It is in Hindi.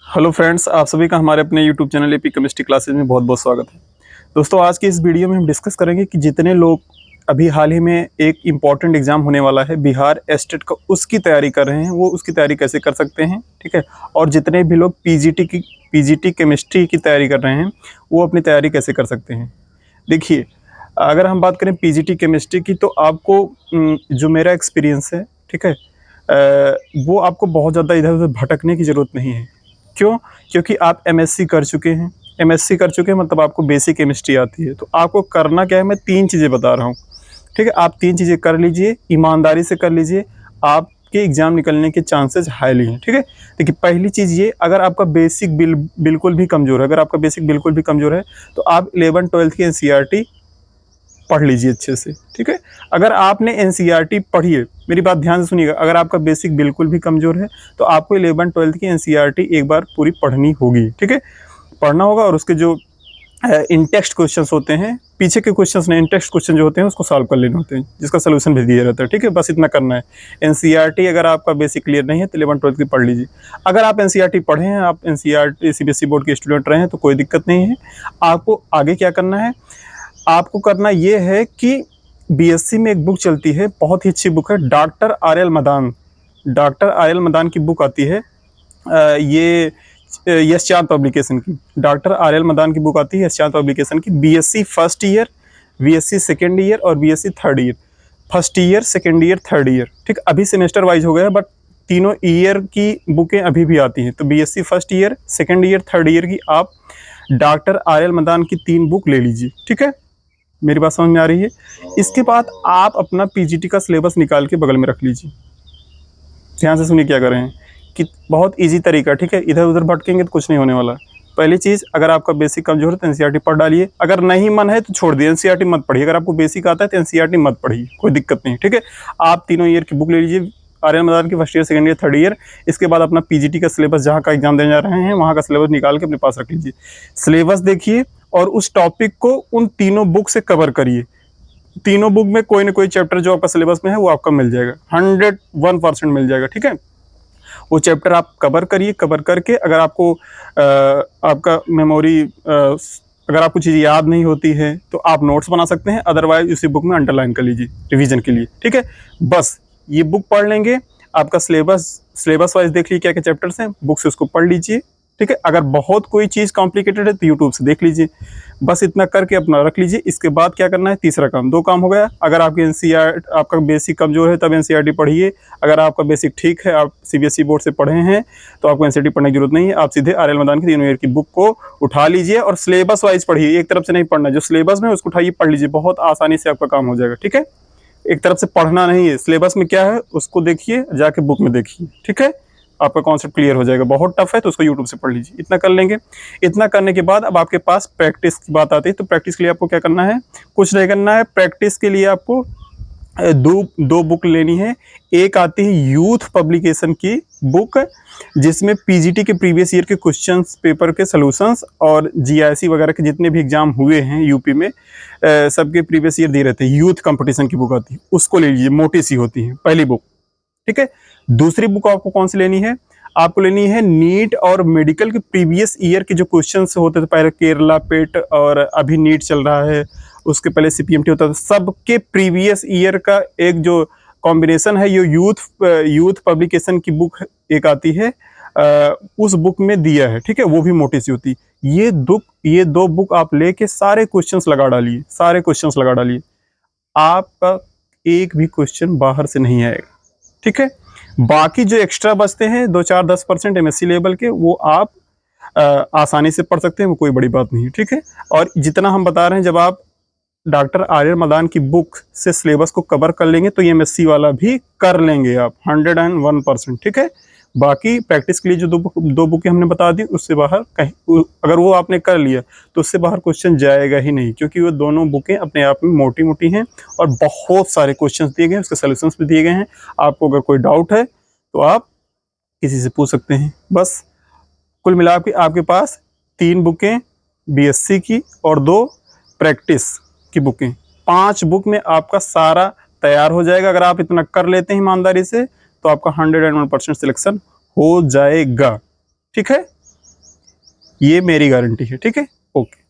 हेलो फ्रेंड्स, आप सभी का हमारे अपने YouTube channel AP chemistry classes में बहुत बहुत स्वागत है। दोस्तों, आज की इस वीडियो में हम डिस्कस करेंगे कि जितने लोग अभी हाल ही में एक इम्पॉर्टेंट एग्जाम होने वाला है बिहार एस्टेट का, उसकी तैयारी कर रहे हैं, वो उसकी तैयारी कैसे कर सकते हैं, ठीक है। और जितने भी लोग पीजीटी केमिस्ट्री की तैयारी कर रहे हैं, वो अपनी तैयारी कैसे कर सकते हैं। देखिए, अगर हम बात करें पीजीटी केमिस्ट्री की, तो आपको जो मेरा एक्सपीरियंस है, ठीक है, वो आपको बहुत ज़्यादा इधर उधर भटकने की ज़रूरत नहीं है। क्यों? क्योंकि आप एमएससी कर चुके हैं। एमएससी कर चुके हैं मतलब आपको बेसिक केमिस्ट्री आती है। तो आपको करना क्या है, मैं 3 चीज़ें बता रहा हूँ, ठीक है। आप 3 चीज़ें कर लीजिए, ईमानदारी से कर लीजिए, आपके एग्ज़ाम निकलने के चांसेस हाईली हैं, ठीक है। देखिए, पहली चीज़ ये, अगर आपका बेसिक बिल्कुल भी कमज़ोर है, अगर आपका बेसिक बिल्कुल भी कमज़ोर है, तो आप 11-12 की एनसीईआरटी पढ़ लीजिए अच्छे से, ठीक है। अगर आपने एनसीईआरटी पढ़ी है, मेरी बात ध्यान से सुनिएगा, अगर आपका बेसिक बिल्कुल भी कमज़ोर है, तो आपको 11-12 की एनसीईआरटी एक बार पूरी पढ़नी होगी, ठीक है। पढ़ना होगा और उसके जो इन टेक्स्ट क्वेश्चंस होते हैं, पीछे के क्वेश्चंस नहीं, इन टेक्स्ट क्वेश्चन जो होते हैं उसको सॉल्व कर लेने होते हैं, जिसका सलूशन भी दिया रहता है, ठीक है। बस इतना करना है। एनसीईआरटी अगर आपका बेसिक क्लियर नहीं है तो 11-12 की पढ़ लीजिए। अगर आप एनसीईआरटी पढ़े हैं, आप एनसीईआरटी सीबीएसई बोर्ड के स्टूडेंट रहे हैं, तो कोई दिक्कत नहीं है। आपको आगे क्या करना है, आपको करना ये है कि बीएससी में एक बुक चलती है, बहुत ही अच्छी बुक है, doctor RL. Madan. Doctor RL. Madan की बुक आती है, ये यश चांद पब्लिकेशन की। Doctor RL. मदान की बुक आती है यश चांद पब्लिकेशन की। BSc first year, BSc second year और BSc third year. First year, second year, third year, ठीक। अभी सेमेस्टर वाइज हो गया है, बट तीनों ईयर की बुकें अभी भी आती हैं। तो BSc first year, second year, third year की आप डॉक्टर आर.एल. मदान की 3 बुक ले लीजिए, ठीक है। मेरी बात समझ में आ रही है? इसके बाद आप अपना पीजीटी का सिलेबस निकाल के बगल में रख लीजिए। ध्यान से सुनिए क्या कर रहे हैं, कि बहुत इजी तरीका, ठीक है। इधर उधर भटकेंगे तो कुछ नहीं होने वाला। पहली चीज़, अगर आपका बेसिक कमजोर है तो एनसीईआरटी पढ़ डालिए। अगर नहीं मन है तो छोड़ दिए, एनसीईआरटी मत पढ़िए। अगर आपको बेसिक आता है तो एनसीईआरटी मत पढ़िए, कोई दिक्कत नहीं, ठीक है। आप तीनों ईयर की बुक ले लीजिए, आर्यन मदान की first year, second year, third year. इसके बाद अपना पीजीटी का सिलेबस, जहाँ का एग्जाम देने जा रहे हैं वहाँ का सिलेबस निकाल के अपने पास रख लीजिए। सिलेबस देखिए और उस टॉपिक को उन तीनों बुक से कवर करिए। तीनों बुक में कोई ना कोई चैप्टर जो आपका सिलेबस में है वो आपका मिल जाएगा, 101% मिल जाएगा, ठीक है। वो चैप्टर आप कवर करिए, कवर करके अगर आपको आपका मेमोरी, अगर आपको चीज़ याद नहीं होती है तो आप नोट्स बना सकते हैं, अदरवाइज उसी बुक में अंडरलाइन कर लीजिए रिवीजन के लिए, ठीक है। बस ये बुक पढ़ लेंगे, आपका सिलेबस वाइज देख लीजिए क्या क्या चैप्टर्स हैं, बुक से उसको पढ़ लीजिए, ठीक है। अगर बहुत कोई चीज़ कॉम्प्लिकेटेड है तो यूट्यूब से देख लीजिए। बस इतना करके अपना रख लीजिए। इसके बाद क्या करना है, तीसरा काम, 2 काम हो गया। अगर आपकी एनसीईआर आपका बेसिक कमजोर है तब एनसीईआरटी पढ़िए। अगर आपका बेसिक ठीक है, आप सीबीएसई बोर्ड से पढ़े हैं, तो आपको एनसीईआरटी पढ़ने की जरूरत नहीं है। आप सीधे आर.एल. मदान की 3 ईयर की बुक को उठा लीजिए और सिलेबस वाइज पढ़िए। एक तरफ से नहीं पढ़ना, जो सिलेबस में उसको उठाइए, पढ़ लीजिए, बहुत आसानी से आपका काम हो जाएगा, ठीक है। एक तरफ से पढ़ना नहीं है, सिलेबस में क्या है उसको देखिए, जाके बुक में देखिए, ठीक है। आपका कॉन्सेप्ट क्लियर हो जाएगा। बहुत टफ है तो उसको यूट्यूब से पढ़ लीजिए। इतना कर लेंगे। इतना करने के बाद अब आपके पास प्रैक्टिस की बात आती है। तो प्रैक्टिस के लिए आपको क्या करना है, कुछ नहीं करना है। प्रैक्टिस के लिए आपको दो बुक लेनी है। एक आती है यूथ पब्लिकेशन की बुक, जिसमें पीजीटी के प्रीवियस ईयर के क्वेश्चंस पेपर के सॉल्यूशंस और जीआईसी वगैरह के जितने भी एग्जाम हुए हैं यूपी में, सबके प्रीवियस ईयर दिए रहते हैं। यूथ कंपटीशन की बुक आती है, उसको ले लीजिए, मोटी सी होती है, पहली बुक, ठीक है। दूसरी बुक आपको कौन सी लेनी है, आपको लेनी है नीट और मेडिकल के प्रीवियस ईयर के जो क्वेश्चंस होते थे, पहले केरला पेट और अभी नीट चल रहा है, उसके पहले सीपीएमटी होता था, सबके प्रीवियस ईयर का एक जो कॉम्बिनेशन है, ये यूथ पब्लिकेशन की बुक एक आती है, उस बुक में दिया है, ठीक है। वो भी मोटी सी होती है। ये 2 बुक आप लेके सारे क्वेश्चंस लगा डालिए, सारे क्वेश्चंस लगा डालिए। आपका एक भी क्वेश्चन बाहर से नहीं आएगा, ठीक है। बाकी जो एक्स्ट्रा बचते हैं 2-4-10% एमएससी लेवल के, वो आप आसानी से पढ़ सकते हैं, वो कोई बड़ी बात नहीं है, ठीक है। और जितना हम बता रहे हैं, जब आप डॉक्टर आर्यन मदान की बुक से सिलेबस को कवर कर लेंगे तो ये एमएससी वाला भी कर लेंगे आप 101%, ठीक है। बाकी प्रैक्टिस के लिए जो दो बुकें हमने बता दी, उससे बाहर कहीं अगर वो आपने कर लिया तो उससे बाहर क्वेश्चन जाएगा ही नहीं, क्योंकि वो दोनों बुकें अपने आप में मोटी मोटी हैं और बहुत सारे क्वेश्चन दिए गए हैं, उसके सोल्यूशंस भी दिए गए हैं। आपको अगर कोई डाउट है तो आप किसी से पूछ सकते हैं। बस कुल मिला के आपके पास 3 बुकें बीएससी की और 2 प्रैक्टिस की बुकें, 5 बुक में आपका सारा तैयार हो जाएगा। अगर आप इतना कर लेते हैं ईमानदारी से तो आपका 101% सिलेक्शन हो जाएगा, ठीक है। ये मेरी गारंटी है, ठीक है। ओके।